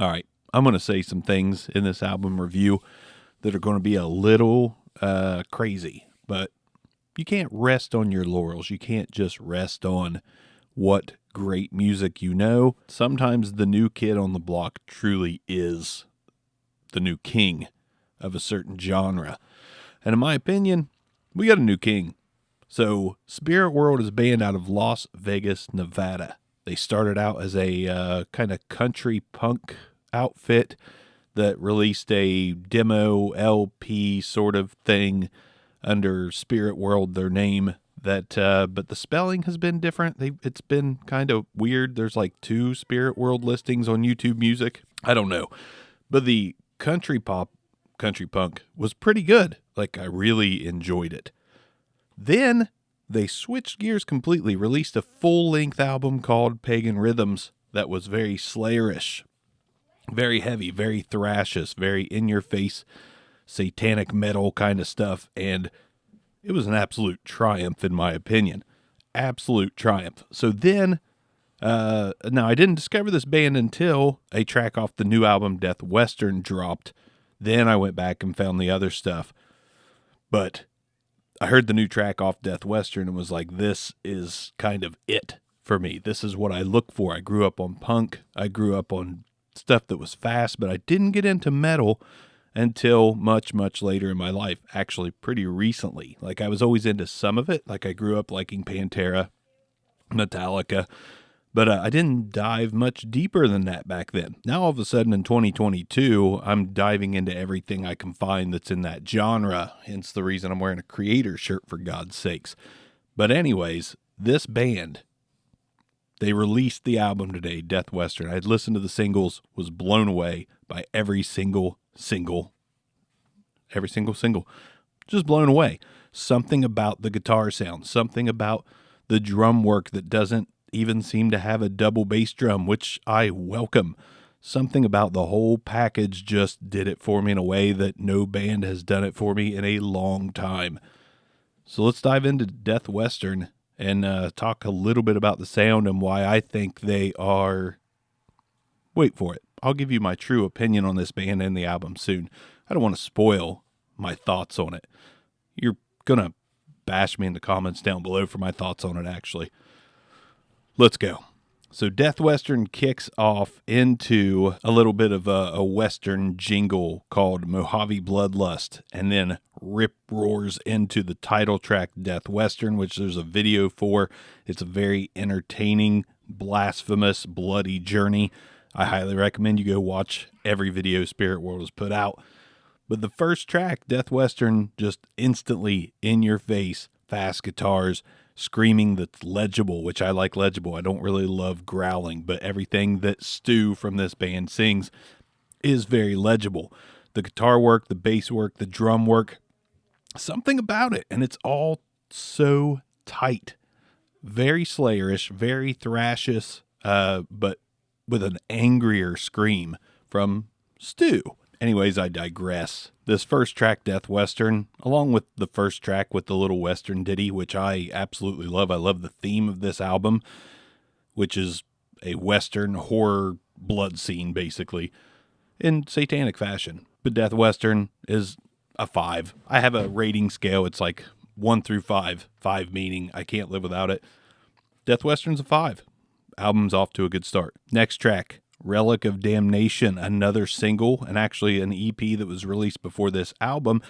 All right, I'm going to say some things in this album review that are going to be a little crazy, but you can't rest on your laurels. You can't just rest on what great music you know. Sometimes the new kid on the block truly is the new king of a certain genre. And in my opinion, we got a new king. So SpiritWorld is a band out of Las Vegas, Nevada. They started out as a kind of country punk outfit that released a demo LP sort of thing under SpiritWorld, their name. But the spelling has been different. It's been kind of weird. There's like 2 SpiritWorld listings on YouTube Music. I don't know, but the country punk was pretty good. Like, I really enjoyed it. Then they switched gears completely, released a full-length album called Pagan Rhythms that was very Slayerish, very heavy, very thrashish, very in-your-face satanic metal kind of stuff, and it was an absolute triumph in my opinion. Absolute triumph. So then, now I didn't discover this band until a track off the new album Deathwestern dropped. Then I went back and found the other stuff. But I heard the new track off Deathwestern and was like, this is kind of it for me. This is what I look for. I grew up on punk. I grew up on stuff that was fast, but I didn't get into metal until much, much later in my life. Actually, pretty recently. Like, I was always into some of it. Like, I grew up liking Pantera, Metallica, but I didn't dive much deeper than that back then. Now, all of a sudden in 2022, I'm diving into everything I can find that's in that genre. Hence the reason I'm wearing a Creator shirt, for God's sakes. But anyways, this band, they released the album today, Deathwestern. I had listened to the singles, was blown away by every single single. Just blown away. Something about the guitar sound, something about the drum work that doesn't even seem to have a double bass drum, which I welcome. Something about the whole package just did it for me in a way that no band has done it for me in a long time. So let's dive into Deathwestern and talk a little bit about the sound and why I think they are... Wait for it. I'll give you my true opinion on this band and the album soon. I don't want to spoil my thoughts on it. You're going to bash me in the comments down below for my thoughts on it, actually. Let's go. So Deathwestern kicks off into a little bit of a Western jingle called Mojave Bloodlust, and then rip roars into the title track Deathwestern, which there's a video for. It's a very entertaining, blasphemous, bloody journey. I highly recommend you go watch every video SpiritWorld has put out. But the first track, Deathwestern, just instantly in your face, fast guitars, screaming that's legible, which I like legible. I don't really love growling, but everything that Stu from this band sings is very legible. The guitar work, the bass work, the drum work, something about it, and it's all so tight. Very Slayerish, very thrashish, but with an angrier scream from Stu. Anyways, I digress. This first track, Deathwestern, along with the first track with the little Western ditty, which I absolutely love. I love the theme of this album, which is a Western horror blood scene, basically, in satanic fashion. But Deathwestern is a 5. I have a rating scale. It's like 1 through 5. 5 meaning I can't live without it. Deathwestern's a 5. Album's off to a good start. Next track, Relic of Damnation, another single, and actually an EP that was released before this album.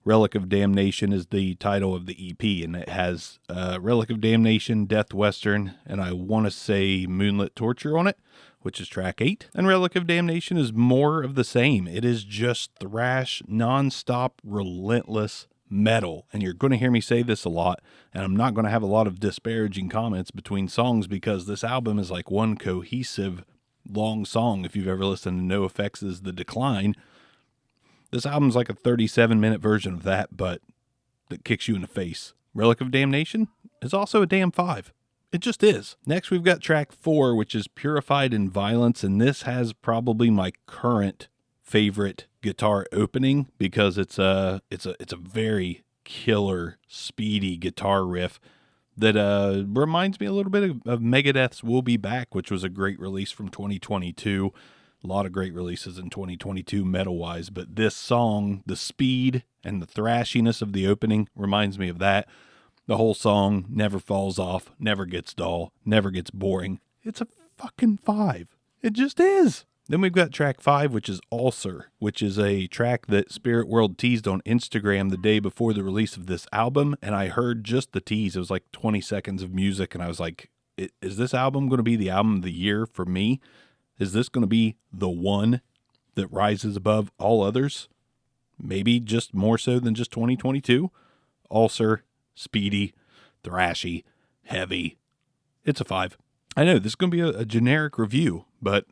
Relic of Damnation is the title of the EP, and it has Relic of Damnation, Deathwestern, and I want to say Moonlit Torture on it, which is track 8. And Relic of Damnation is more of the same. It is just thrash, non-stop, relentless metal. And you're going to hear me say this a lot, and I'm not going to have a lot of disparaging comments between songs because this album is like one cohesive long song. If you've ever listened to NoFX's The Decline, this album's like a 37-minute version of that, but that kicks you in the face. Relic of Damnation is also a damn 5. It just is. Next, we've got track 4, which is Purified in Violence, and this has probably my current favorite guitar opening because it's a very killer, speedy guitar riff that reminds me a little bit of Megadeth's We'll Be Back, which was a great release from 2022. A lot of great releases in 2022 metal-wise, but this song, the speed and the thrashiness of the opening reminds me of that. The whole song never falls off, never gets dull, never gets boring. It's a fucking 5. It just is. Then we've got track 5, which is Ulcer, which is a track that SpiritWorld teased on Instagram the day before the release of this album, and I heard just the tease. It was like 20 seconds of music, and I was like, is this album going to be the album of the year for me? Is this going to be the one that rises above all others? Maybe just more so than just 2022. Ulcer, speedy, thrashy, heavy. It's a 5. I know this is going to be a generic review, but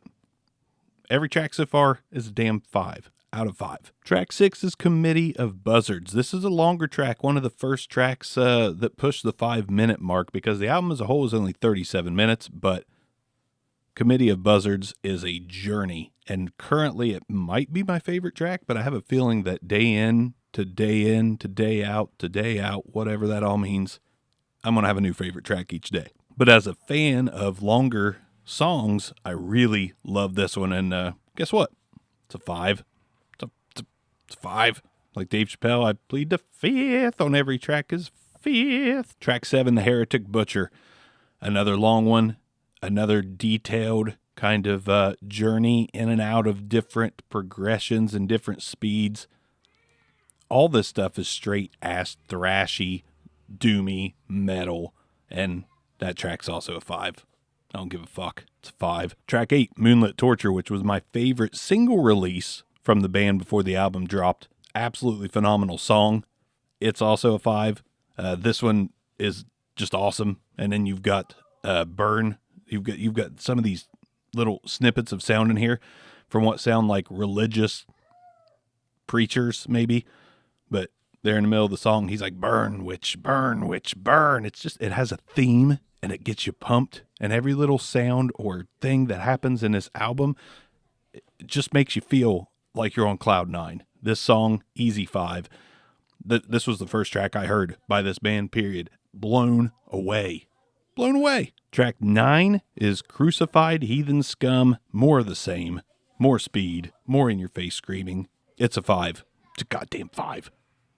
every track so far is a damn 5 out of 5. Track 6 is Committee of Buzzards. This is a longer track, one of the first tracks that pushed the 5-minute mark, because the album as a whole is only 37 minutes, but Committee of Buzzards is a journey, and currently it might be my favorite track, but I have a feeling that day in to day out, whatever that all means, I'm going to have a new favorite track each day. But as a fan of longer songs, I really love this one, and guess what? It's a 5. It's a 5. Like Dave Chappelle, I plead the 5th on every track is 5th. Track 7, The Heretic Butcher. Another long one, another detailed kind of journey in and out of different progressions and different speeds. All this stuff is straight ass thrashy, doomy metal, and that track's also a 5. I don't give a fuck. It's a 5. Track 8, Moonlit Torture, which was my favorite single release from the band before the album dropped. Absolutely phenomenal song. It's also a 5. This one is just awesome. And then you've got Burn. You've got some of these little snippets of sound in here from what sound like religious preachers, maybe. But there in the middle of the song, he's like, burn, witch, burn, witch, burn. It's just, it has a theme and it gets you pumped. And every little sound or thing that happens in this album, it just makes you feel like you're on cloud 9. This song, easy 5. This was the first track I heard by this band, period. Blown away. Blown away. Track 9 is Crucified Heathen Scum. More of the same. More speed. More in your face screaming. It's a 5. It's a goddamn 5.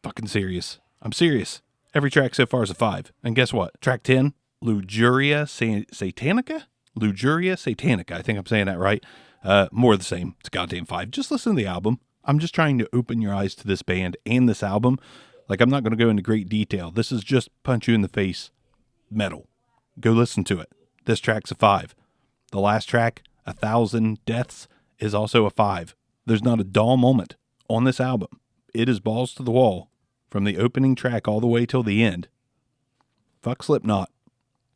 Fucking serious. I'm serious. Every track so far is a 5. And guess what? Track 10, Lujuria Satanica? Lujuria Satanica. I think I'm saying that right. More of the same. It's a goddamn 5. Just listen to the album. I'm just trying to open your eyes to this band and this album. Like, I'm not going to go into great detail. This is just punch you in the face metal. Go listen to it. This track's a 5. The last track, 1,000 Deaths, is also a 5. There's not a dull moment on this album. It is balls to the wall from the opening track all the way till the end. Fuck Slipknot.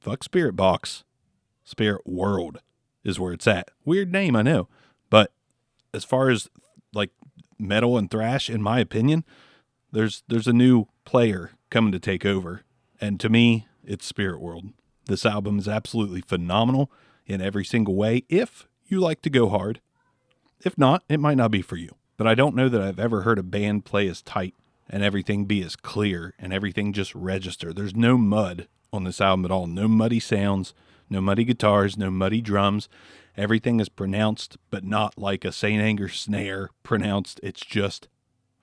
Fuck Spirit Box. SpiritWorld is where it's at. Weird name, I know. But as far as like metal and thrash, in my opinion, there's a new player coming to take over. And to me, it's SpiritWorld. This album is absolutely phenomenal in every single way, if you like to go hard. If not, it might not be for you. But I don't know that I've ever heard a band play as tight and everything be as clear and everything just register. There's no mud on this album at all. No muddy sounds, no muddy guitars, no muddy drums. Everything is pronounced, but not like a St. Anger snare pronounced. It's just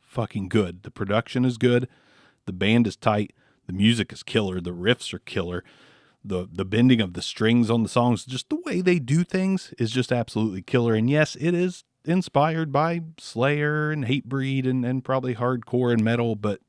fucking good. The production is good. The band is tight. The music is killer. The riffs are killer. The bending of the strings on the songs, just the way they do things is just absolutely killer. And yes, it is inspired by Slayer and Hatebreed and probably hardcore and metal, but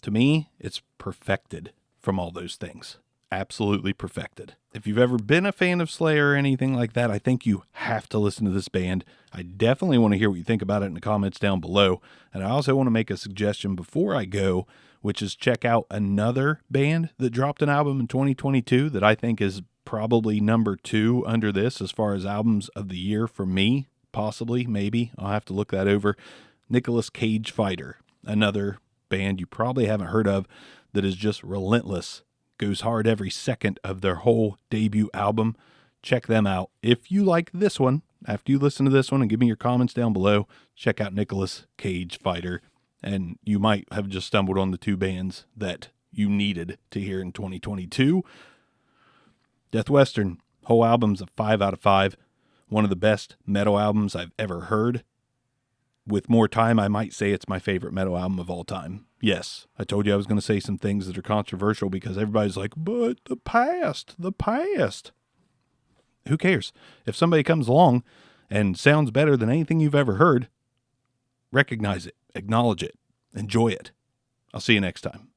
to me, it's perfected from all those things. Absolutely perfected. If you've ever been a fan of Slayer or anything like that, I think you have to listen to this band. I definitely want to hear what you think about it in the comments down below. And I also want to make a suggestion before I go, which is check out another band that dropped an album in 2022 that I think is probably number 2 under this as far as albums of the year for me. Possibly, maybe. I'll have to look that over. Nicolas Cage Fighter, another band you probably haven't heard of that is just relentless. Goes hard every second of their whole debut album. Check them out. If you like this one, after you listen to this one and give me your comments down below, check out Nicolas Cage Fighter. And you might have just stumbled on the 2 bands that you needed to hear in 2022. Deathwestern, whole album's a 5 out of 5. One of the best metal albums I've ever heard. With more time, I might say it's my favorite metal album of all time. Yes, I told you I was going to say some things that are controversial because everybody's like, but the past. Who cares? If somebody comes along and sounds better than anything you've ever heard, recognize it, acknowledge it, enjoy it. I'll see you next time.